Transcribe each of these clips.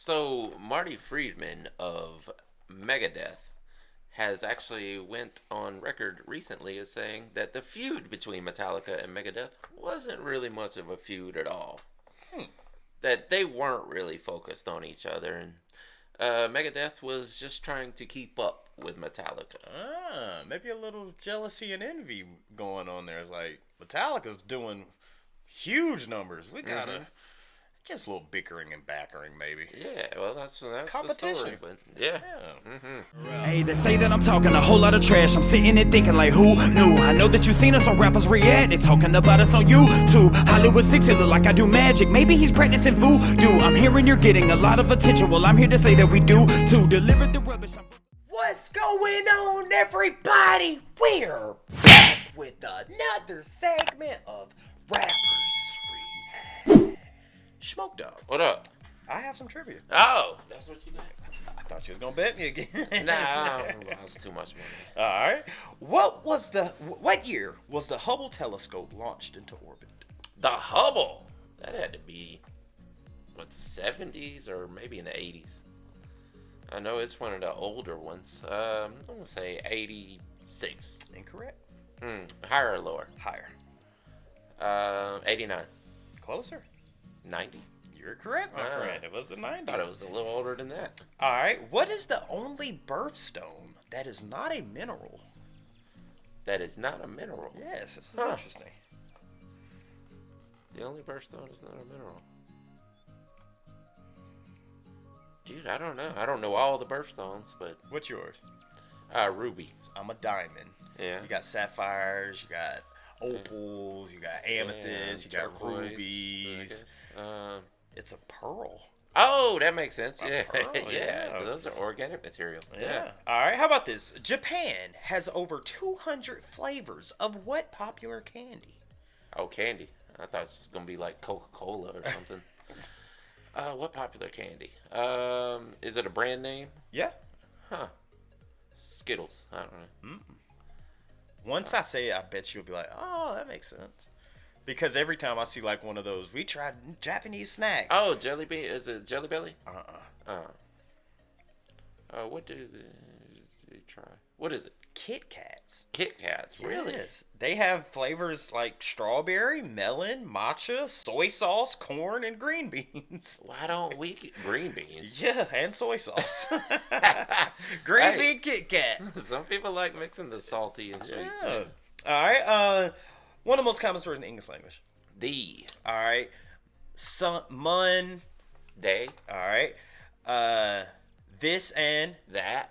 So Marty Friedman of Megadeth has actually went on record recently as saying that the feud between Metallica and Megadeth wasn't really much of a feud at all. That they weren't really focused on each other, and Megadeth was just trying to keep up with Metallica. Maybe a little jealousy and envy going on there. It's like Metallica's doing huge numbers. We gotta just a little bickering and backering, maybe. Yeah, well, that's Competition. the story, but yeah. Hey, they say that I'm talking a whole lot of trash. I'm sitting there thinking like, who knew? I know that you seen us on rappers react. They talking about us on YouTube. Hollywood 6, it look like I do magic. Maybe he's practicing voodoo. I'm hearing you're getting a lot of attention. Well, I'm here to say that we do to deliver the rubbish. What's going on, everybody? We're back with another segment of Rappers React. Smoke Dog, What up? I have some trivia. Oh, that's what you got. I thought you was gonna bet me again. Nah, that's too much money. All right. What year was the Hubble telescope launched into orbit? The Hubble. That had to be, what, the 70s or maybe in the 80s. I know it's one of the older ones. I'm going to say 86. Incorrect. Higher or lower? Higher. 89. Closer. 90. You're correct, my friend. It was the 90s. Thought it was a little older than that. All right. What is the only birthstone that is not a mineral? That is not a mineral. Yes, this is Huh. interesting. The only birthstone is not a mineral. Dude, I don't know. I don't know all the birthstones, but What's yours? rubies. I'm a diamond. Yeah. You got sapphires, you got opals, you got amethysts, you got turquoise, I rubies. guess. It's a pearl. Oh, that makes sense. Yeah, pearl, yeah. yeah. Those are organic material. Yeah. All right. How about this? Japan has over 200 flavors of what popular candy? Oh, candy. I thought it was gonna be like Coca-Cola or something. What popular candy? Is it a brand name? Yeah. Huh. Skittles. I don't know. Once I say it, I bet you'll be like, oh, that makes sense. Because every time I see like one of those, we tried Japanese snacks. Oh, Jelly Bean. Is it Jelly Belly? Uh-uh. What do they try? What is it? Kit Kats. Kit Kats. Really? Yes. They have flavors like strawberry, melon, matcha, soy sauce, corn, and green beans. Why don't we get green beans? Yeah, and soy sauce. Green bean Kit Kat. Some people like mixing the salty and sweet. Yeah. All right. One of the most common words in the English language. The All right. Mun. day All right. This and that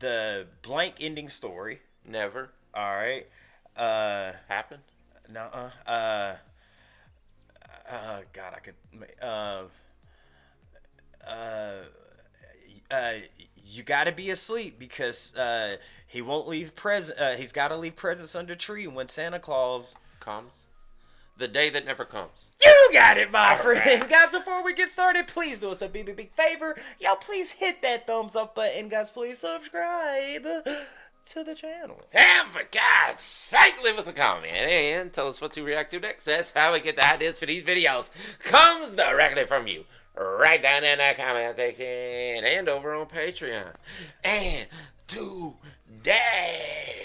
the blank ending story. never All right. happened. Nuh-uh. God, I could. You gotta be asleep because he won't leave present. He's gotta leave presents under tree when Santa Claus. Comes the day that never comes. You got it, my friend. Guys, before we get started, please do us a big favor. Y'all, please hit that thumbs up button. Guys, please subscribe to the channel. And for God's sake, leave us a comment and tell us what to react to next. That's how we get the ideas for these videos. Comes directly from you. Right down in the comment section and over on Patreon. And today,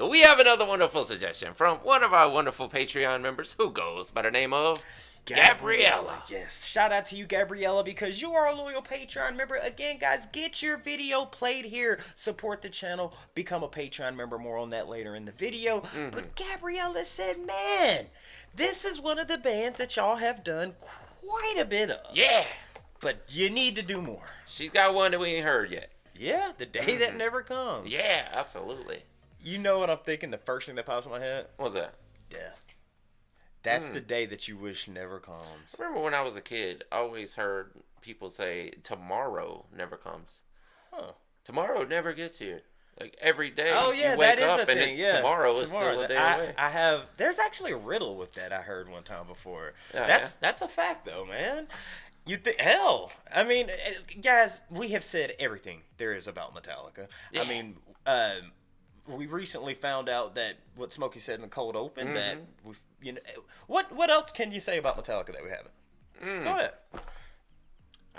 we have another wonderful suggestion from one of our wonderful Patreon members who goes by the name of Gabriella. Yes, shout out to you, Gabriella, because you are a loyal Patreon member. Again, guys, get your video played here. Support the channel. Become a Patreon member. More on that later in the video. But Gabriella said, man, this is one of the bands that y'all have done quite a bit of. Yeah. But you need to do more. She's got one that we ain't heard yet. Yeah, the day that never comes. Yeah, absolutely. You know what I'm thinking? The first thing that pops in my head? What's that? Death. That's the day that you wish never comes. I remember when I was a kid, I always heard people say, tomorrow never comes. Huh. Tomorrow never gets here. Like every day, Oh yeah, you wake that is up a and thing. Yeah, tomorrow is still a day away. I have. There's actually a riddle with that. I heard one time before. Oh, That's a fact though, man. You think hell? I mean, guys, we have said everything there is about Metallica. Yeah. I mean, we recently found out that what Smokey said in the cold open that we, what else can you say about Metallica that we haven't? Go ahead.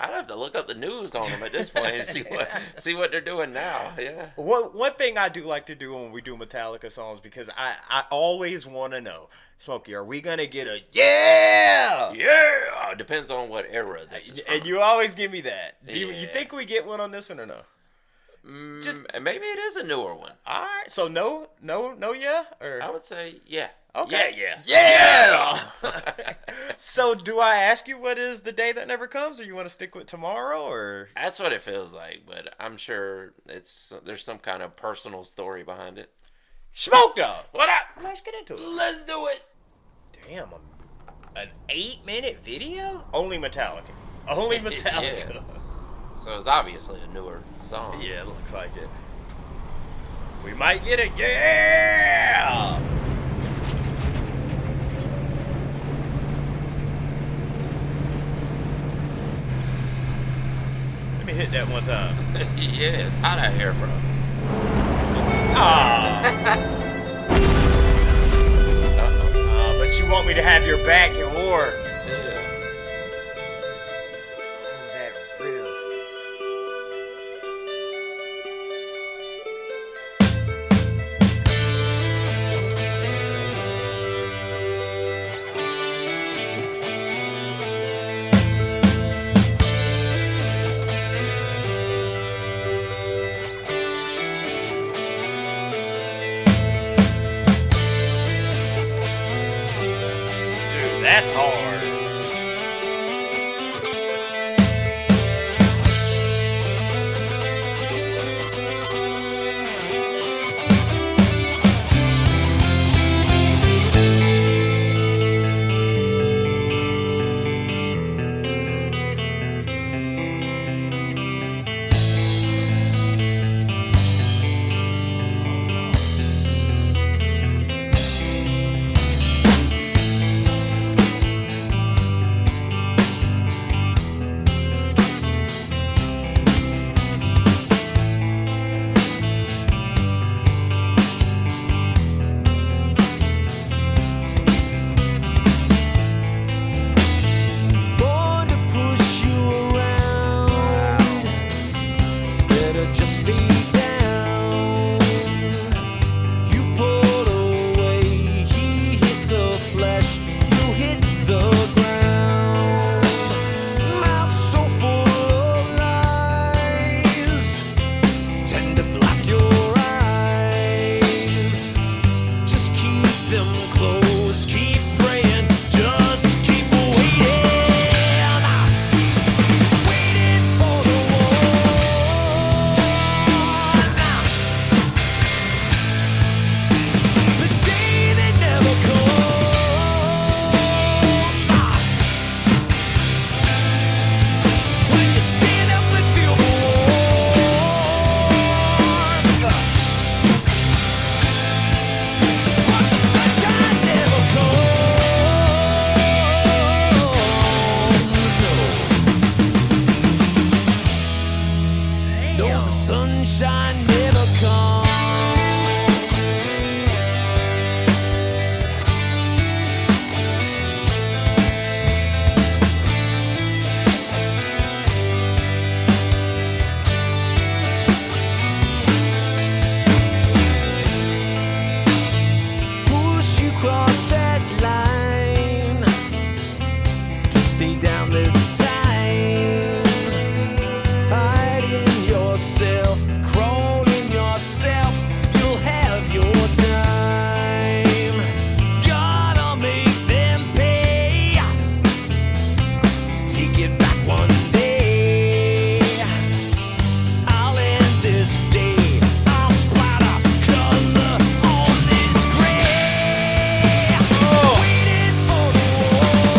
I'd have to look up the news on them at this point and see what they're doing now. Yeah. One thing I do like to do when we do Metallica songs, because I always want to know, Smokey, are we gonna get a yeah? Yeah. Depends on what era this is from. And you always give me that. Do you Yeah. think we get one on this one or no? Just maybe it is a newer one. All right. So no, yeah, or I would say yeah. okay, Yeah. So do I ask you what is the day that never comes, or you want to stick with tomorrow, or? That's what it feels like, but I'm sure there's some kind of personal story behind it. Smoke Dog. What up? Let's get into it. Let's do it. Damn, an 8-minute video? Only Metallica. Only Metallica. Yeah. So it's obviously a newer song. Yeah, it looks like it. We might get it. Yeah! Let me hit that one time. Yeah, it's hot out here, bro. But you want me to have your back in war. Yeah. Oh, that riff. Dude, that's hard. Born to push you around. Better just stay down. You pull away, he hits the flesh. You hit the ground. Mouth so full of lies, tend to block your eyes. Just keep them closed, keep praying, just keep waiting. Waiting for the one. The day that never comes. When you stand up and feel the warmth. But the sunshine never comes. No, the sunshine never comes. Push you cross that line. Just stay down this time. Hiding yourself, crawling yourself. You'll have your time. Gotta make them pay. Take it back one day. I'll end this day. I'll splatter color on this grave. Waiting for the one.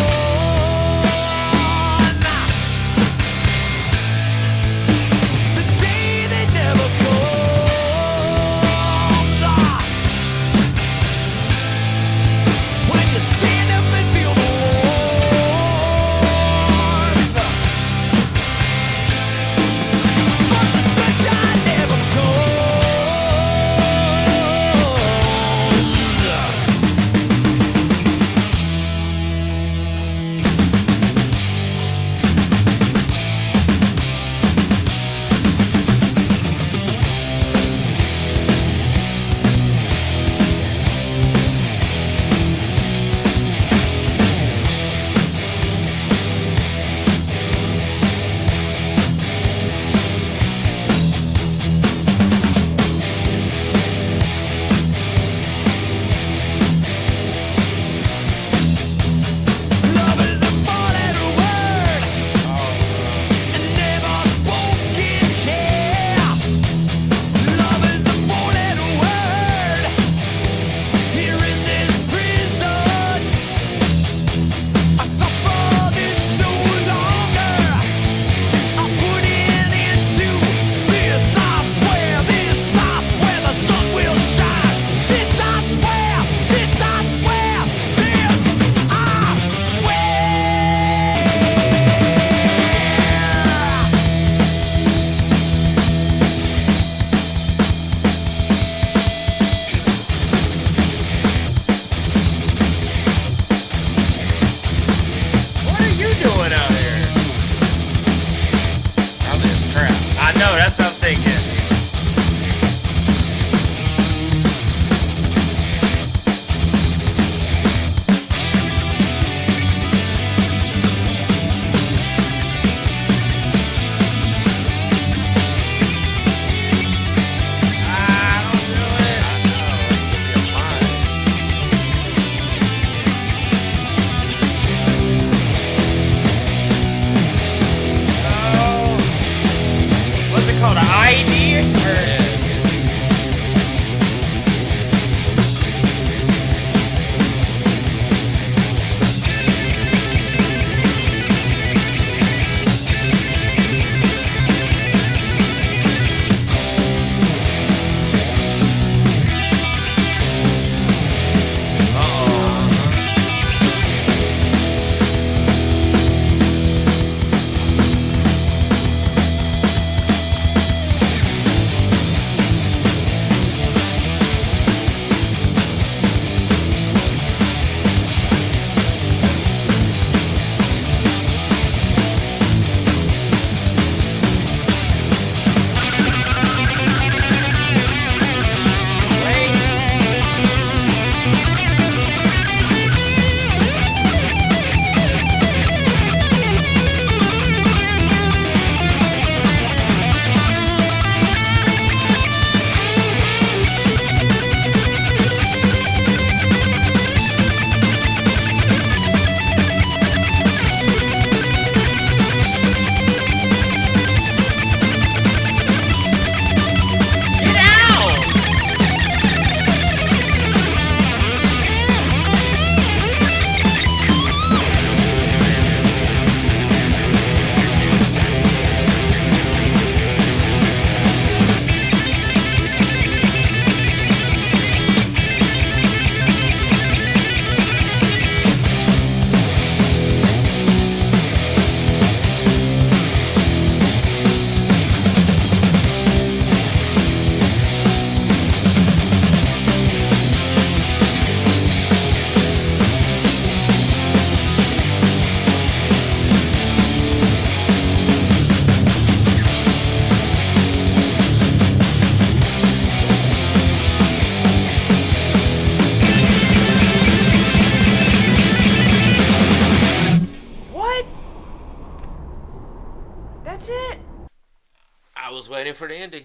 That's it. I was waiting for the ending.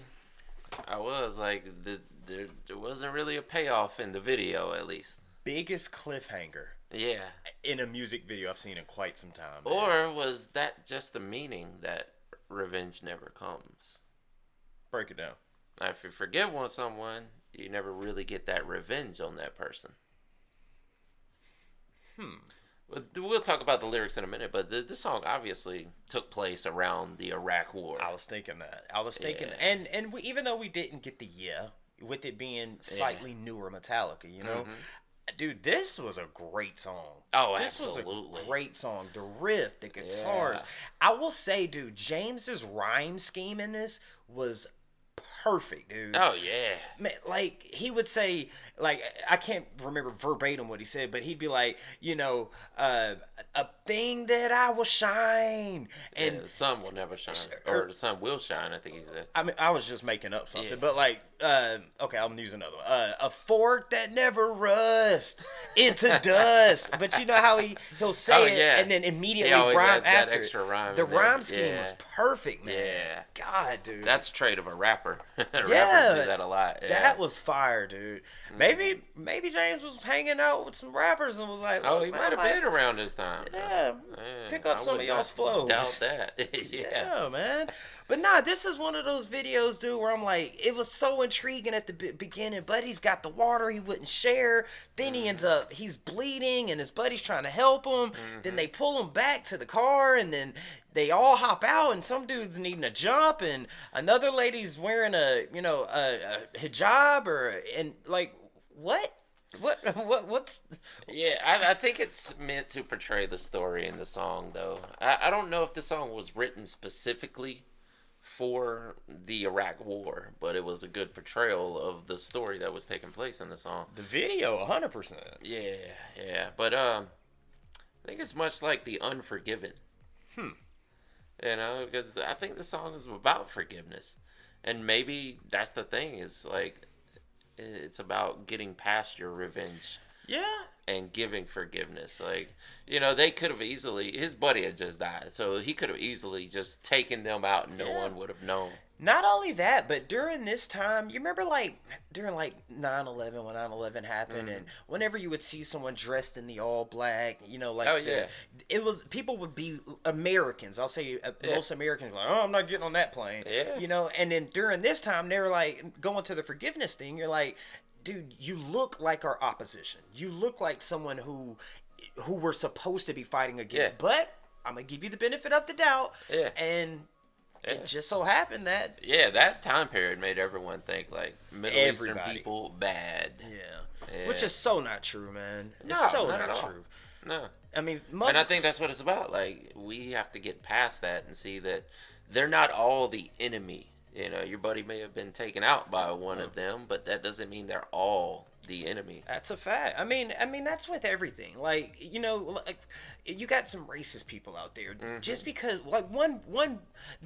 I was like, there wasn't really a payoff in the video, at least. Biggest cliffhanger Yeah. in a music video I've seen in quite some time. Man. Or was that just the meaning that revenge never comes? Break it down. Now, if you forgive someone, you never really get that revenge on that person. We'll talk about the lyrics in a minute, but the song obviously took place around the Iraq War. I was thinking that. And even though we didn't get the with it being slightly newer Metallica, you know, dude, this was a great song. Oh, this absolutely. was a great song. The riff, the guitars. Yeah. I will say, dude, James's rhyme scheme in this was perfect, dude. Oh yeah, man, like he would say, like I can't remember verbatim what he said, but he'd be like, you know, a thing that I will shine, and the sun will never shine, or the sun will shine. I think he said. I mean, I was just making up something, but like, okay, I'm using another one. A fork that never rusts into dust. But you know how he'll say it and then immediately rhyme after. That extra rhyme. The rhyme scheme was perfect, man. Yeah. God, dude. That's a trait of a rapper. Rappers do that a lot. Yeah. That was fire, dude. Maybe James was hanging out with some rappers and was like, oh, he might have been around this time. Yeah. Pick up some of y'all's flows. Doubt that. Yeah, man. But nah, this is one of those videos, dude, where I'm like, it was so intriguing at the beginning. Buddy's got the water he wouldn't share. Then he ends up, he's bleeding, and his buddy's trying to help him. Then they pull him back to the car, and then they all hop out, and some dude's needing a jump, and another lady's wearing a hijab, and like, what? What's... Yeah, I think it's meant to portray the story in the song, though. I don't know if the song was written specifically for the Iraq War, but it was a good portrayal of the story that was taking place in the song. The video, 100%. Yeah. But I think it's much like the Unforgiven. You know, because I think the song is about forgiveness. And maybe that's the thing, is like, it's about getting past your revenge. Yeah. And giving forgiveness. Like, you know, they could have easily, his buddy had just died, so he could have easily just taken them out and no one would have known. Not only that, but during this time, you remember like during like 9/11, when 9/11 happened, and whenever you would see someone dressed in the all black, you know, like it was, people would be Americans. I'll say most Americans were like, oh, I'm not getting on that plane. Yeah. You know, and then during this time, they were like going to the forgiveness thing. You're like, dude, you look like our opposition. You look like someone who we're supposed to be fighting against. But I'm gonna give you the benefit of the doubt. Yeah. And it just so happened that that time period made everyone think like Middle Eastern people bad. Yeah. Which is so not true, man. No, it's so not true. No. I mean, and I think that's what it's about. Like, we have to get past that and see that they're not all the enemy. You know, your buddy may have been taken out by one of them, but that doesn't mean they're all the enemy. That's a fact. I mean that's with everything. Like, you know, like, you got some racist people out there. Just because, like, one,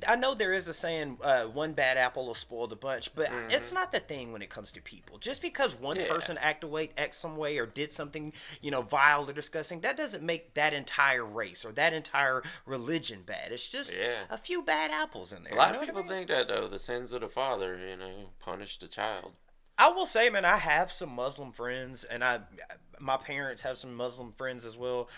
I know there is a saying, one bad apple will spoil the bunch, but it's not the thing when it comes to people. Just because one person acts some way or did something, you know, vile or disgusting, that doesn't make that entire race or that entire religion bad. It's just a few bad apples in there. A lot of people think that, though, the sins of the father, you know, punish the child. I will say, man, I have some Muslim friends, and my parents have some Muslim friends as well.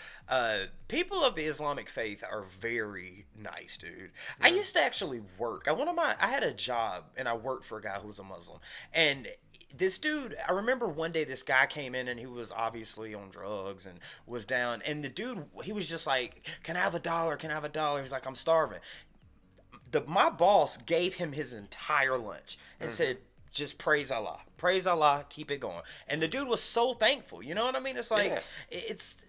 People of the Islamic faith are very nice, dude. I used to actually work. I had a job, and I worked for a guy who was a Muslim. And this dude, I remember one day this guy came in, and he was obviously on drugs and was down. And the dude, he was just like, "Can I have $1? Can I have $1?" He's like, "I'm starving." My boss gave him his entire lunch and said, just praise Allah, keep it going. And the dude was so thankful. You know what I mean? It's like, it's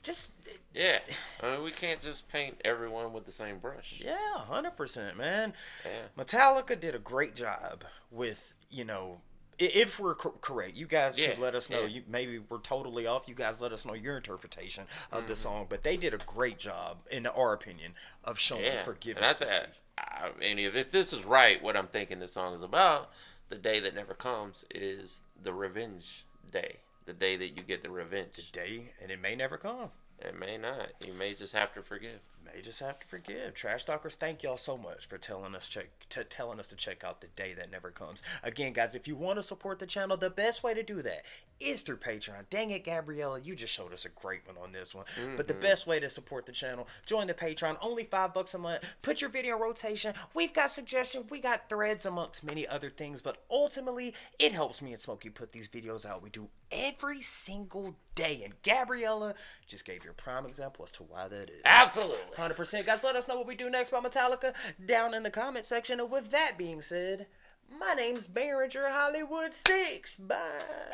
just... Yeah. I mean, we can't just paint everyone with the same brush. Yeah, 100%, man. Yeah. Metallica did a great job with, you know, if we're correct. You guys could let us know. Maybe we're totally off. You guys let us know your interpretation of the song. But they did a great job, in our opinion, of showing forgiveness. And I mean, if this is right, what I'm thinking this song is about... The day that never comes is the revenge day. The day that you get the revenge. The day, and it may never come. It may not. You may just have to forgive. May just have to forgive. Trash talkers, thank y'all so much for telling us to check out the day that never comes. Again, guys, if you want to support the channel, the best way to do that is through Patreon. Dang it, Gabriella, you just showed us a great one on this one. But the best way to support the channel, join the Patreon, only $5 a month. Put your video in rotation. We've got suggestions, we got threads amongst many other things, but ultimately, it helps me and Smokey put these videos out. We do every single day, and Gabriella just gave you a prime example as to why that is. Absolutely. 100%. Guys, let us know what we do next by Metallica down in the comment section. And with that being said, my name's Behringer Hollywood 6. Bye.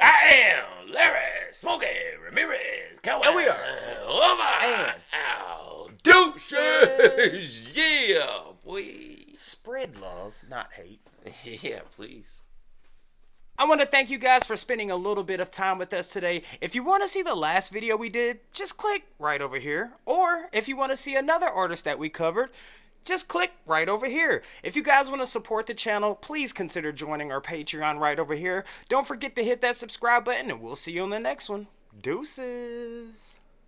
I am Larry Smokey Ramirez. And we are over and out. Deuces. Yeah, boy. Spread love, not hate. Yeah, please. I want to thank you guys for spending a little bit of time with us today. If you want to see the last video we did, just click right over here. Or if you want to see another artist that we covered, just click right over here. If you guys want to support the channel, please consider joining our Patreon right over here. Don't forget to hit that subscribe button, and we'll see you on the next one. Deuces.